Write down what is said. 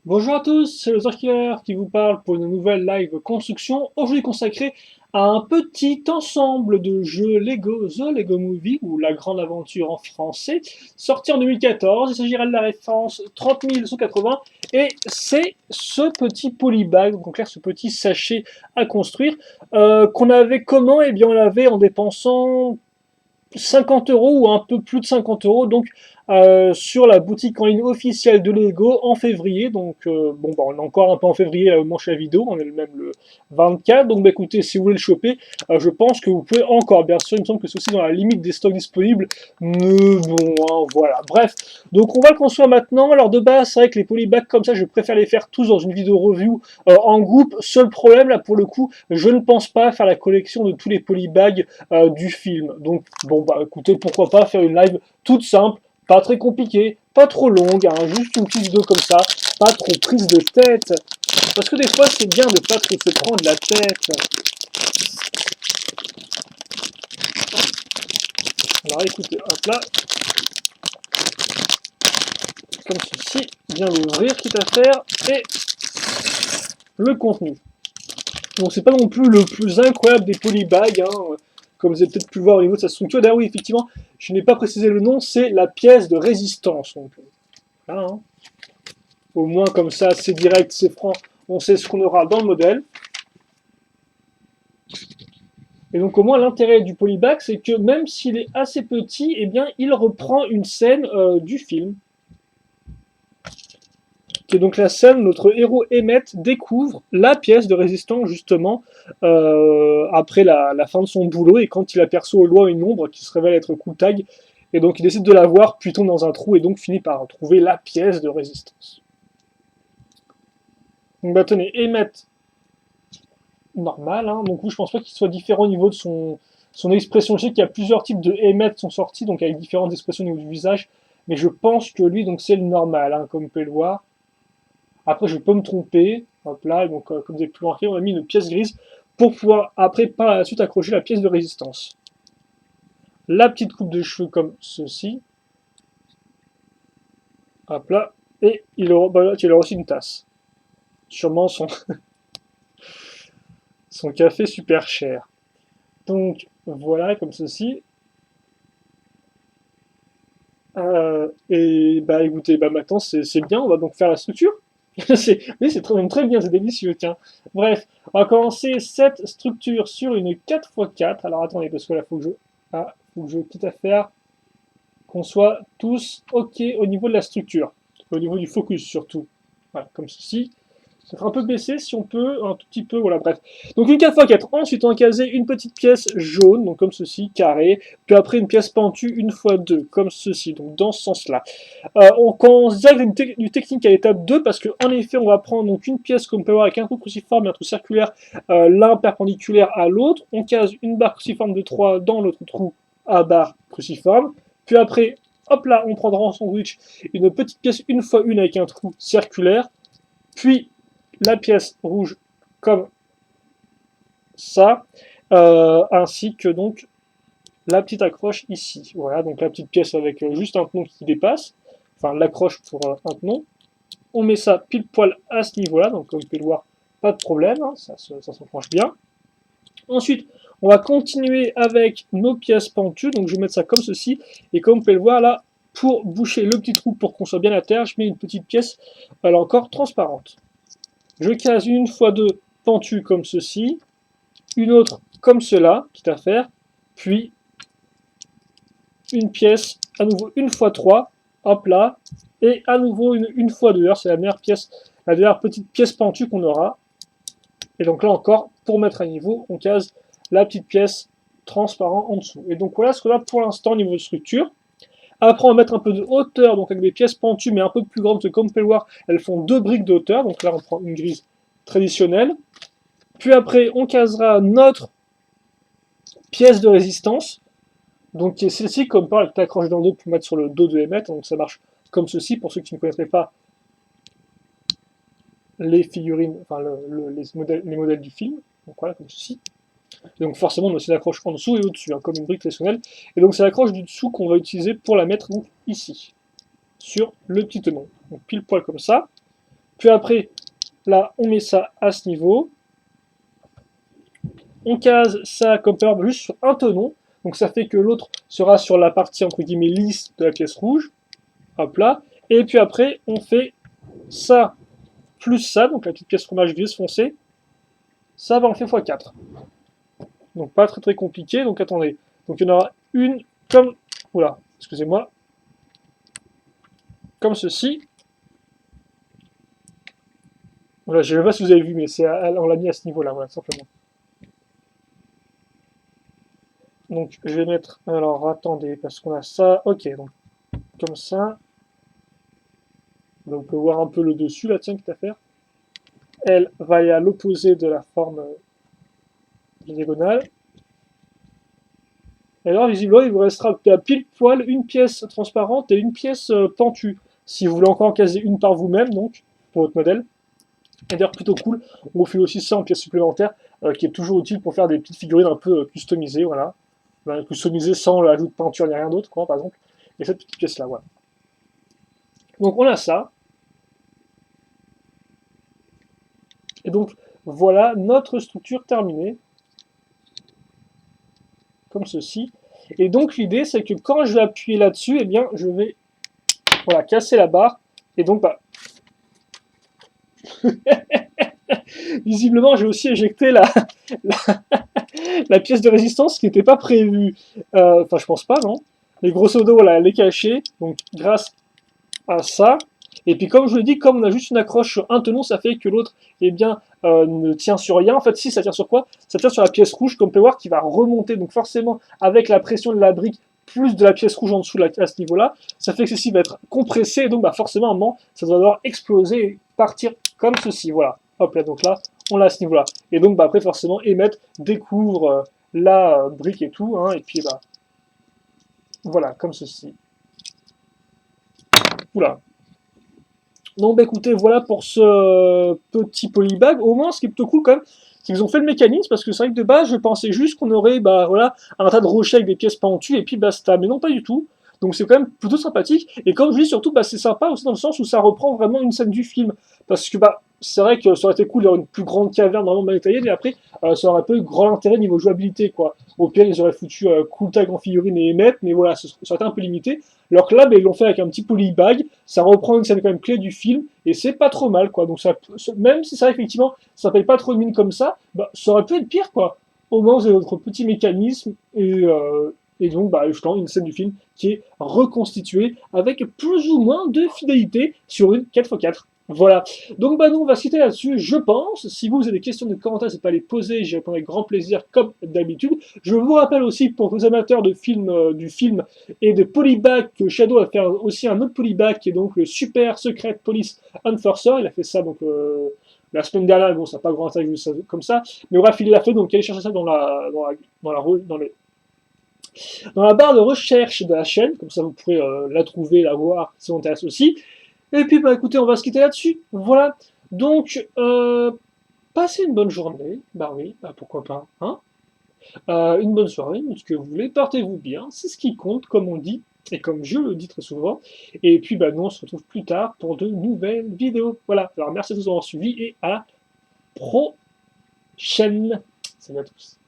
Bonjour à tous, c'est le Zorkiller qui vous parle pour une nouvelle live construction, aujourd'hui consacrée à un petit ensemble de jeux Lego, The Lego Movie, ou La Grande Aventure en français, sorti en 2014. Il s'agira de la référence 30180, et c'est ce petit polybag, donc en clair ce petit sachet à construire, qu'on avait comment? Eh bien on l'avait en dépensant 50 € ou un peu plus de 50 €, donc sur la boutique en ligne officielle de Lego en février. Donc bon, bah, on est encore un peu en février au moment de la vidéo, on est même le 24. Donc bah, écoutez, si vous voulez le choper, je pense que vous pouvez encore. Bien sûr, il me semble que c'est aussi dans la limite des stocks disponibles, mais bon, hein, voilà. Bref, donc on va le construire maintenant. Alors de base, c'est vrai que les polybags comme ça, je préfère les faire tous dans une vidéo review en groupe. Seul problème là pour le coup, je ne pense pas faire la collection de tous les polybags du film. Donc bon bah écoutez, pourquoi pas faire une live toute simple, pas très compliquée, pas trop longue, hein, juste une petite vidéo comme ça, pas trop prise de tête. Parce que des fois c'est bien de pas trop se prendre la tête. Alors écoutez, hop là, comme ceci, bien l'ouvrir, quitte à faire, et le contenu. Donc c'est pas non plus le plus incroyable des polybags, hein, comme vous avez peut-être pu le voir au niveau de sa structure. D'ailleurs oui, effectivement, je n'ai pas précisé le nom, c'est la pièce de résistance. Donc, là, hein. Au moins comme ça, c'est direct, c'est franc, on sait ce qu'on aura dans le modèle. Et donc au moins l'intérêt du polybag, c'est que même s'il est assez petit, eh bien il reprend une scène du film. Qui est donc la scène où notre héros Emmett découvre la pièce de résistance justement après la fin de son boulot et quand il aperçoit au loin une ombre qui se révèle être Koutag. Et donc il décide de la voir, puis tombe dans un trou et donc finit par trouver la pièce de résistance. Donc bah tenez, Emmett normal, hein. Donc je pense pas qu'il soit différent au niveau de son expression. Je sais qu'il y a plusieurs types de Emmett qui sont sortis, donc avec différentes expressions au niveau du visage, mais je pense que lui, donc c'est le normal, hein, comme vous pouvez le voir. Après, je peux me tromper. Hop là, donc comme vous avez pu remarquer, on a mis une pièce grise pour pouvoir après par la suite accrocher la pièce de résistance. La petite coupe de cheveux comme ceci. Hop là. Et il aura, bah, là, il aura aussi une tasse. Sûrement son café super cher. Donc voilà, comme ceci. Et bah écoutez, bah maintenant c'est bien, on va donc faire la structure. Oui, c'est très, même très bien, c'est délicieux, tiens. Bref, on va commencer cette structure sur une 4x4. Alors attendez, parce que là, faut que je quitte à faire qu'on soit tous OK au niveau de la structure, au niveau du focus surtout. Voilà, comme ceci. Peut-être un peu baissé si on peut, un tout petit peu, voilà, bref. Donc une 4x4, ensuite on va caser une petite pièce jaune, donc comme ceci, carré, puis après une pièce pentue une fois deux, comme ceci, donc dans ce sens-là. On commence direct du technique à l'étape 2, parce qu'en effet on va prendre donc une pièce comme on peut voir avec un trou cruciforme et un trou circulaire, l'un perpendiculaire à l'autre, on case une barre cruciforme de 3 dans l'autre trou à barre cruciforme, puis après, hop là, on prendra en sandwich une petite pièce une fois une avec un trou circulaire, puis la pièce rouge comme ça, ainsi que donc la petite accroche ici. Voilà, donc la petite pièce avec juste un tenon qui dépasse, enfin l'accroche pour un tenon. On met ça pile poil à ce niveau-là, donc comme vous pouvez le voir, pas de problème, hein, ça s'enclenche bien. Ensuite, on va continuer avec nos pièces pentues, donc je vais mettre ça comme ceci, et comme vous pouvez le voir là, pour boucher le petit trou pour qu'on soit bien à terre, je mets une petite pièce, là encore transparente. Je case une fois deux pentues comme ceci, une autre comme cela, quitte à faire, puis une pièce, à nouveau une fois trois, hop là, et à nouveau une fois deux. C'est la dernière pièce, la dernière petite pièce pentue qu'on aura. Et donc là encore, pour mettre à niveau, on case la petite pièce transparent en dessous. Et donc voilà ce qu'on a pour l'instant au niveau de structure. Après, on va mettre un peu de hauteur, donc avec des pièces pentues, mais un peu plus grandes, parce que comme vous pouvez le voir, elles font 2 briques de hauteur. Donc là, on prend une grise traditionnelle. Puis après, on casera notre pièce de résistance. Donc celle-ci, comme par elle t'accroche dans le dos pour mettre sur le dos de Emmett. Donc ça marche comme ceci, pour ceux qui ne connaîtraient pas les figurines, enfin les modèles du film. Donc voilà, comme ceci. Et donc forcément, on a aussi l'accroche en dessous et au-dessus, hein, comme une brique traditionnelle. Et donc c'est l'accroche du dessous qu'on va utiliser pour la mettre donc, ici, sur le petit tenon. Donc pile poil comme ça. Puis après, là, on met ça à ce niveau. On case ça comme par exemple juste sur un tenon. Donc ça fait que l'autre sera sur la partie entre guillemets lisse de la pièce rouge. Hop là. Et puis après, on fait ça plus ça, donc la petite pièce fromage grise foncée. Ça va en fait x4. Donc pas très très compliqué. Donc attendez. Donc il y en aura une comme... Oula, excusez-moi. Comme ceci. Voilà, je ne sais pas si vous avez vu, mais on l'a mis à ce niveau-là, voilà, simplement. Donc je vais mettre... Alors attendez, parce qu'on a ça... Ok, donc comme ça. Donc on peut voir un peu le dessus, là, tiens, quitte à faire. Elle va aller à l'opposé de la forme diagonale. Et alors, visiblement, il vous restera à pile poil une pièce transparente et une pièce pentue. Si vous voulez encore en caser une par vous-même, donc, pour votre modèle. Et d'ailleurs, plutôt cool, on vous fait aussi ça en pièce supplémentaire, qui est toujours utile pour faire des petites figurines un peu customisées, voilà. Ben, customisées sans l'ajout de peinture, ni rien d'autre, quoi, par exemple. Et cette petite pièce-là, voilà. Donc, on a ça. Et donc, voilà notre structure terminée. Comme ceci. Et donc l'idée c'est que quand je vais appuyer là-dessus, eh bien je vais voilà, casser la barre. Et donc bah, visiblement j'ai aussi éjecté la pièce de résistance qui n'était pas prévue. Enfin je pense pas non. Mais grosso modo voilà, elle est cachée. Donc grâce à ça. Et puis comme je vous l'ai dit, comme on a juste une accroche sur un tenon, ça fait que l'autre eh bien, ne tient sur rien. En fait, si, ça tient sur quoi? Ça tient sur la pièce rouge, comme on peut voir, qui va remonter. Donc forcément, avec la pression de la brique, plus de la pièce rouge en dessous à ce niveau-là, ça fait que ceci va être compressé. Et donc bah, forcément, à un moment, ça doit devoir exploser et partir comme ceci. Voilà. Hop là, donc là, on l'a à ce niveau-là. Et donc bah, après, forcément, émettre découvre la brique et tout. Hein, et puis bah, voilà, comme ceci. Oula. Donc bah écoutez, voilà pour ce petit polybag. Au moins, ce qui est plutôt cool quand même, c'est qu'ils ont fait le mécanisme, parce que c'est vrai que de base, je pensais juste qu'on aurait bah, voilà, un tas de rochers avec des pièces pentues, et puis basta. Mais non, pas du tout. Donc c'est quand même plutôt sympathique. Et comme je dis, surtout, bah, c'est sympa aussi dans le sens où ça reprend vraiment une scène du film. Parce que bah, c'est vrai que ça aurait été cool d'avoir une plus grande caverne vraiment mal détaillée, mais après, ça aurait pas eu grand intérêt niveau jouabilité, quoi. Au pire, ils auraient foutu Cool Tag en figurine et Emmett, mais voilà, ça aurait été un peu limité. Alors que là, bah, ils l'ont fait avec un petit polybag, ça reprend une scène quand même clé du film, et c'est pas trop mal, quoi. Donc ça, même si ça, effectivement, ça paye pas trop de mine comme ça, bah, ça aurait pu être pire, quoi. Au moins, vous avez votre petit mécanisme, et donc, bah, justement, une scène du film qui est reconstituée avec plus ou moins de fidélité sur une 4x4. Voilà. Donc, bah, nous, on va se quitter là-dessus, je pense. Si vous avez des questions de commentaires, n'hésitez pas à les poser, j'y répondrai avec grand plaisir, comme d'habitude. Je vous rappelle aussi, pour les amateurs de du film et de polybag, que Shadow va faire aussi un autre polybag, qui est donc le Super Secret Police Enforcer. Il a fait ça, donc, la semaine dernière, bon, ça n'a pas grand intérêt comme ça. Mais bref, il l'a fait, donc allez chercher ça dans la barre de recherche de la chaîne, comme ça vous pourrez la trouver, la voir, si ça vous intéresse aussi. Et puis bah écoutez, on va se quitter là-dessus. Voilà. Donc, passez une bonne journée. Bah oui, bah pourquoi pas, hein. Une bonne soirée, ce que vous voulez. Portez-vous bien, c'est ce qui compte, comme on dit, et comme je le dis très souvent. Et puis bah nous, on se retrouve plus tard pour de nouvelles vidéos. Voilà. Alors merci à tous d'avoir suivi et à la prochaine. Salut à tous.